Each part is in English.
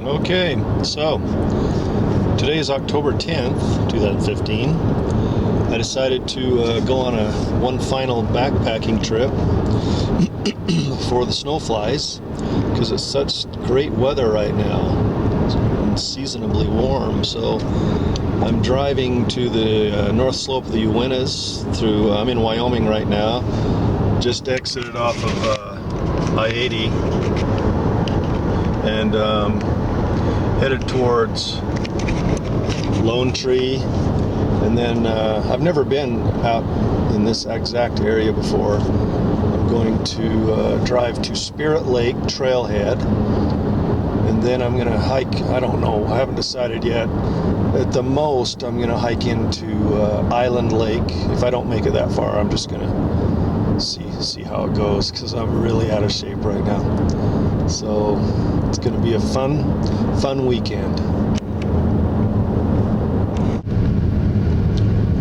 Okay, so today is October 10th, 2015. I decided to go on one final backpacking trip for the snowflies because it's such great weather right now. It's unseasonably warm, so I'm driving to the north slope of the Uintas through, I'm in Wyoming right now, just exited off of I-80 and headed towards Lone Tree, and then I've never been out in this exact area before. I'm going to drive to Spirit Lake Trailhead, and then I'm going to hike, I don't know, I haven't decided yet. At the most, I'm going to hike into Island Lake. If I don't make it that far, I'm just going to see how it goes, because I'm really out of shape right now. So it's going to be a fun weekend.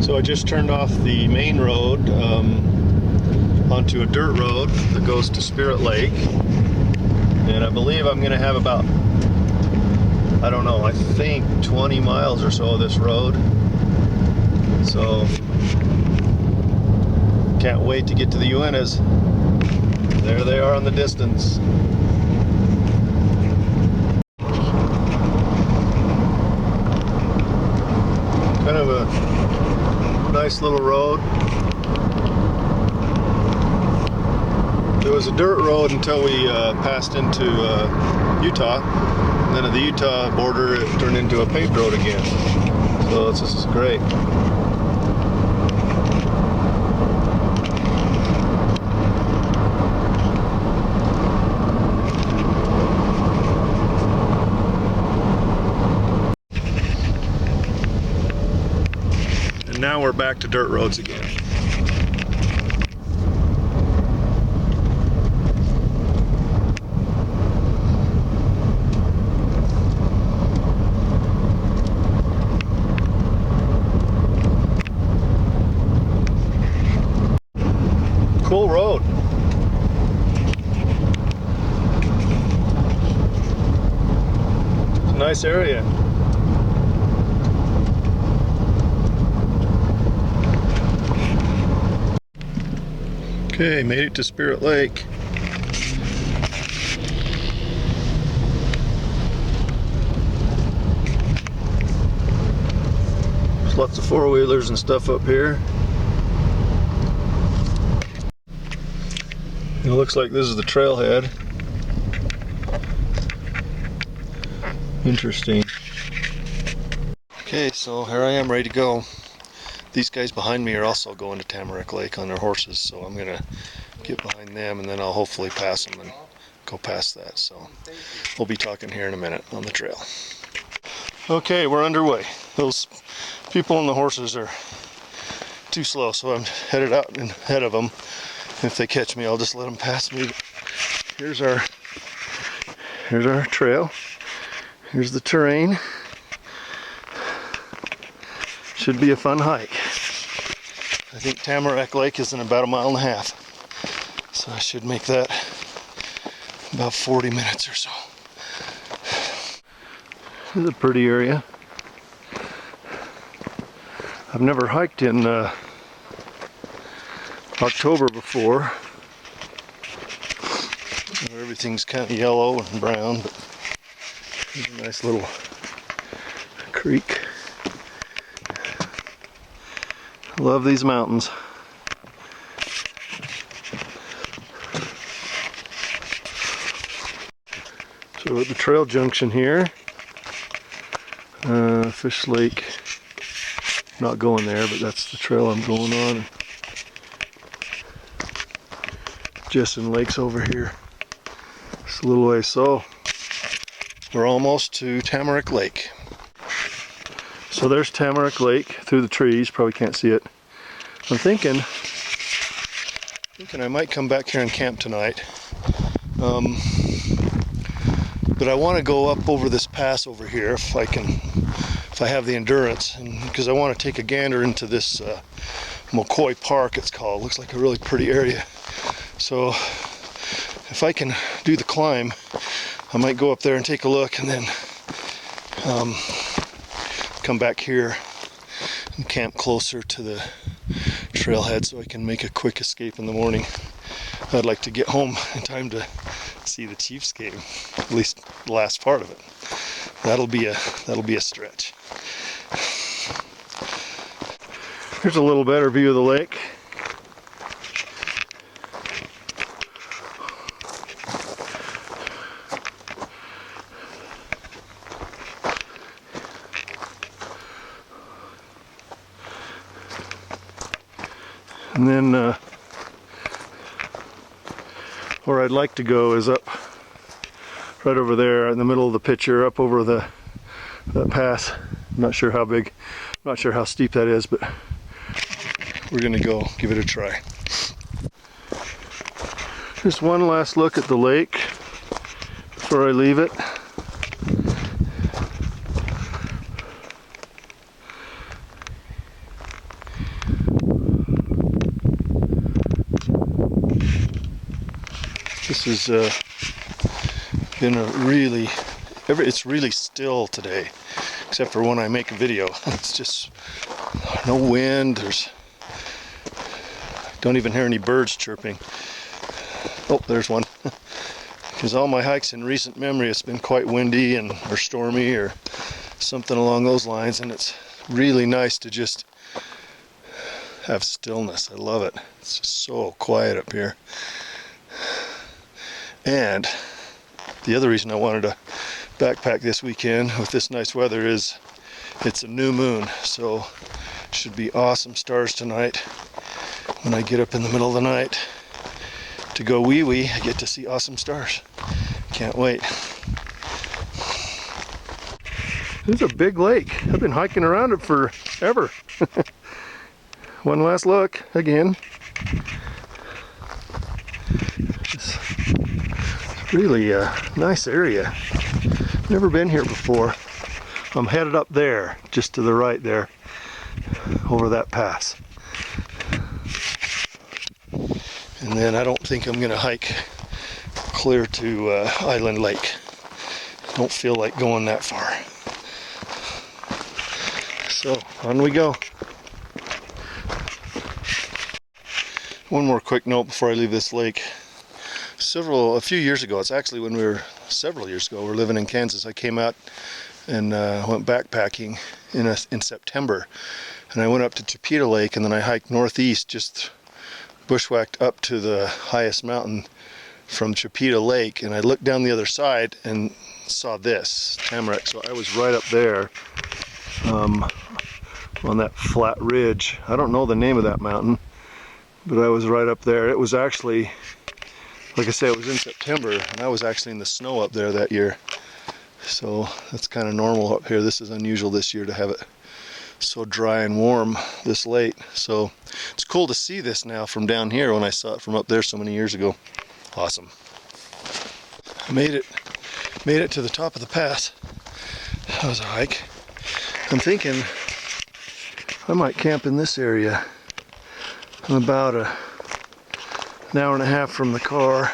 So I just turned off the main road onto a dirt road that goes to Spirit Lake, and I believe I'm going to have about, I don't know, I think 20 miles or so of this road. So can't wait to get to the Uintas. There they are in the distance. Kind of a nice little road. There was a dirt road until we passed into Utah, and then at the Utah border it turned into a paved road again. So this is great. And now we're back to dirt roads again. Cool road. It's a nice area. Okay, made it to Spirit Lake. There's lots of four-wheelers and stuff up here. It looks like this is the trailhead. Interesting. Okay, so here I am ready to go. These guys behind me are also going to Tamarack Lake on their horses, so I'm gonna get behind them and then I'll hopefully pass them and go past that. So we'll be talking here in a minute on the trail. Okay, we're underway. Those people on the horses are too slow, so I'm headed out and ahead of them. If they catch me, I'll just let them pass me. Here's our trail. Here's the terrain. Should be a fun hike. I think Tamarack Lake is in about 1.5 miles, so I should make that about 40 minutes or so. This is a pretty area. I've never hiked in October before. Everything's kind of yellow and brown, but there's a nice little creek. I love these mountains. So we're at the trail junction here. Fish Lake. Not going there, but that's the trail I'm going on. Jessen Lake's over here. Just a little way. So we're almost to Tamarack Lake. So there's Tamarack Lake through the trees. Probably can't see it. I'm thinking I might come back here and camp tonight. But I want to go up over this pass over here if I have the endurance, and because I want to take a gander into this McCoy Park, it's called. Looks like a really pretty area. So if I can do the climb, I might go up there and take a look and then come back here and camp closer to the trailhead so I can make a quick escape in the morning. I'd like to get home in time to see the Chiefs game, at least the last part of it. That'll be a stretch. Here's a little better view of the lake. And then where I'd like to go is up right over there in the middle of the picture, up over that pass. I'm not sure how big, I'm not sure how steep that is, but we're gonna go give it a try. Just one last look at the lake before I leave it. This has been a really, it's really still today, except for when I make a video. It's just no wind, don't even hear any birds chirping. Oh, there's one. Because all my hikes in recent memory, it's been quite windy or stormy or something along those lines, and it's really nice to just have stillness. I love it. It's just so quiet up here. And the other reason I wanted to backpack this weekend with this nice weather is it's a new moon, so it should be awesome stars tonight. When I get up in the middle of the night to go wee-wee, I get to see awesome stars. Can't wait. This is a big lake. I've been hiking around it forever. One last look again. It's really a nice area. Never been here before. I'm headed up there, just to the right there, over that pass. And then I don't think I'm gonna hike clear to Island Lake. Don't feel like going that far. So on we go. One more quick note before I leave this lake. A few years ago, it's actually when several years ago, we were living in Kansas. I came out and went backpacking in September, and I went up to Chipeta Lake, and then I hiked northeast, just bushwhacked up to the highest mountain from Chipeta Lake, and I looked down the other side and saw this tamarack. So I was right up there on that flat ridge. I don't know the name of that mountain, but I was right up there. It was actually, like I said, it was in September, and I was actually in the snow up there that year. So that's kind of normal up here. This is unusual this year to have it so dry and warm this late. So it's cool to see this now from down here when I saw it from up there so many years ago. Awesome. I made it to the top of the pass. That was a hike. I'm thinking I might camp in this area. I'm about an hour and a half from the car,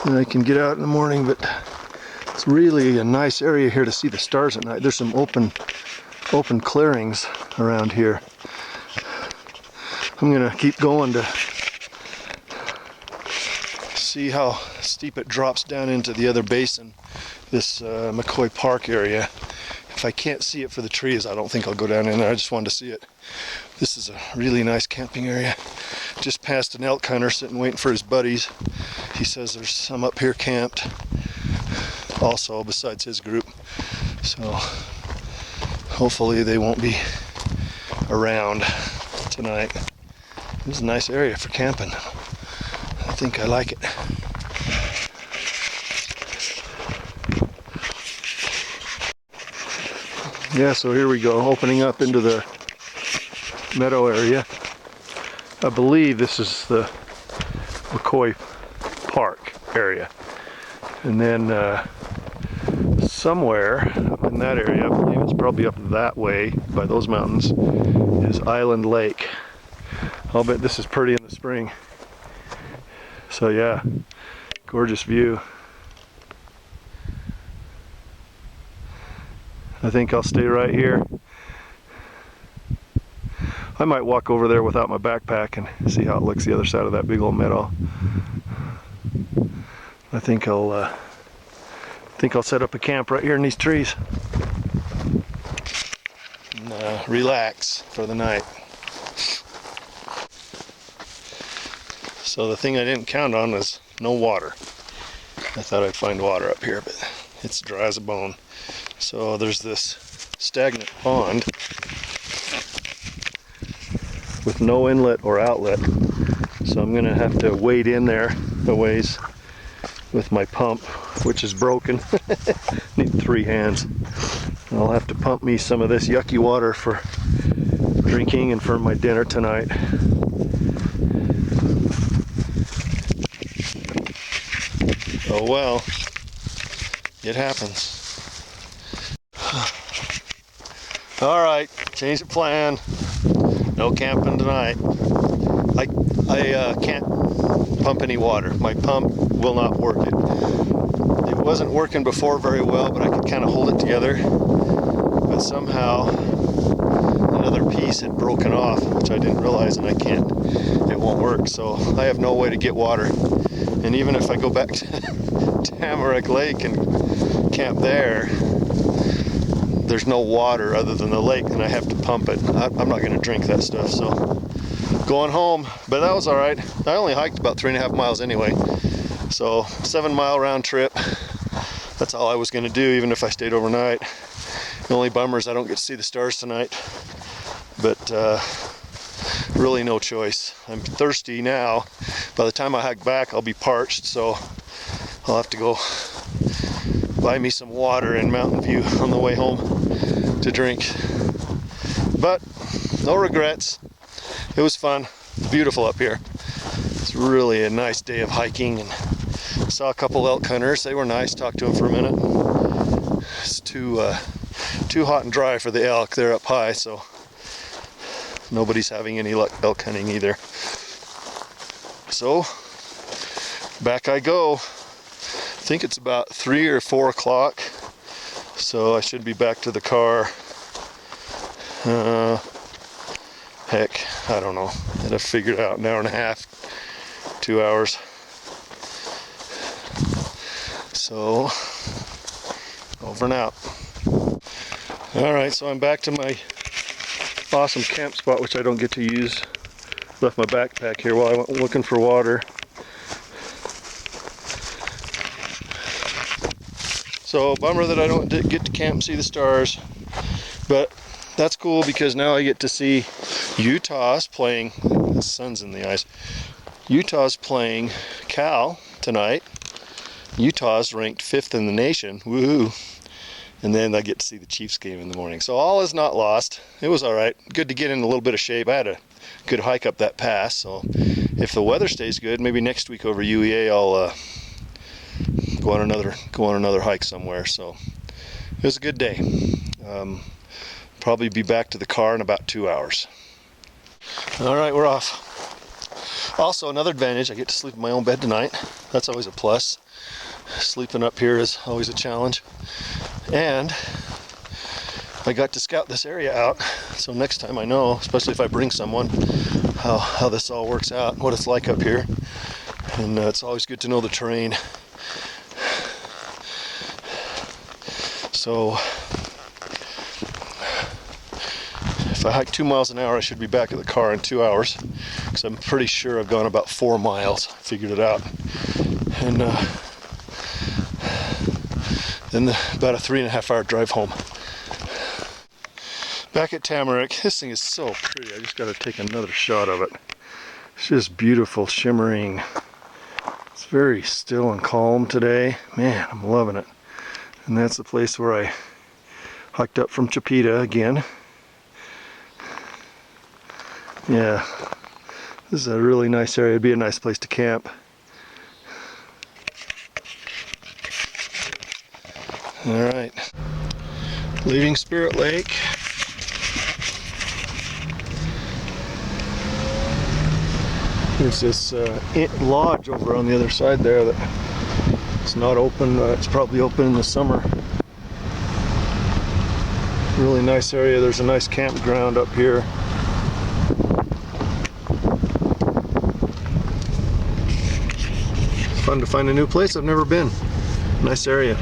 and I can get out in the morning, but it's really a nice area here to see the stars at night. There's some open clearings around here. I'm gonna keep going to see how steep it drops down into the other basin, this McCoy Park area. If I can't see it for the trees, I don't think I'll go down in there. I just wanted to see it. This is a really nice camping area. Just passed an elk hunter sitting waiting for his buddies. He says there's some up here camped also besides his group. So hopefully they won't be around tonight. This is a nice area for camping. I think I like it. Yeah, so here we go, opening up into the meadow area. I believe this is the McCoy Park area. And then somewhere up in that area, I believe it's probably up that way by those mountains, is Island Lake. I'll bet this is pretty in the spring. So yeah, gorgeous view. I think I'll stay right here. I might walk over there without my backpack and see how it looks the other side of that big old meadow. I think I'll set up a camp right here in these trees and relax for the night. So the thing I didn't count on was no water. I thought I'd find water up here, but it's dry as a bone. So there's this stagnant pond with no inlet or outlet. So I'm gonna have to wade in there a ways with my pump, which is broken. Need 3 hands. And I'll have to pump me some of this yucky water for drinking and for my dinner tonight. Oh well, it happens. All right, change the plan. No camping tonight. I can't pump any water. My pump will not work. It wasn't working before very well, but I could kind of hold it together. But somehow another piece had broken off, which I didn't realize, and it won't work. So I have no way to get water. And even if I go back to Tamarack Lake and camp there, there's no water other than the lake, and I have to pump it. I'm not going to drink that stuff, so going home. But that was all right. I only hiked about 3.5 miles anyway, so 7-mile round trip. That's all I was going to do, even if I stayed overnight. The only bummer is I don't get to see the stars tonight, but really no choice. I'm thirsty now. By the time I hike back, I'll be parched, so I'll have to go buy me some water in Mountain View on the way home to drink. But no regrets. It was fun. It's beautiful up here. It's really a nice day of hiking, and saw a couple elk hunters. They were nice. Talked to them for a minute. It's too hot and dry for the elk. They're up high, so nobody's having any luck elk hunting either. So back I go. I think it's about 3 or 4 o'clock, so I should be back to the car. Heck, I don't know. I'd have figured out 1.5 hours, 2 hours. So, over and out. Alright, so I'm back to my awesome camp spot, which I don't get to use. Left my backpack here while I went looking for water. So, bummer that I don't get to camp and see the stars. But that's cool because now I get to see Utah's playing. The sun's in the eyes. Utah's playing Cal tonight. Utah's ranked 5th in the nation. Woohoo! And then I get to see the Chiefs game in the morning. So all is not lost. It was all right. Good to get in a little bit of shape. I had a good hike up that pass. So if the weather stays good, maybe next week over UEA I'll go on another hike somewhere. So it was a good day. Probably be back to the car in about 2 hours. All right, we're off. Also, another advantage, I get to sleep in my own bed tonight. That's always a plus. Sleeping up here is always a challenge. And I got to scout this area out, so next time I know, especially if I bring someone, how this all works out, what it's like up here. And it's always good to know the terrain. So if I hike 2 miles an hour, I should be back at the car in 2 hours, because I'm pretty sure I've gone about 4 miles. I figured it out. And then about a 3.5 hour drive home. Back at Tamarack. This thing is so pretty. I just got to take another shot of it. It's just beautiful, shimmering. It's very still and calm today. Man, I'm loving it. And that's the place where I hiked up from Chipeta again. Yeah, this is a really nice area. It'd be a nice place to camp. All right, leaving Spirit Lake. There's this lodge over on the other side there that it's not open. It's probably open in the summer. Really nice area. There's a nice campground up here. Fun to find a new place I've never been. Nice area.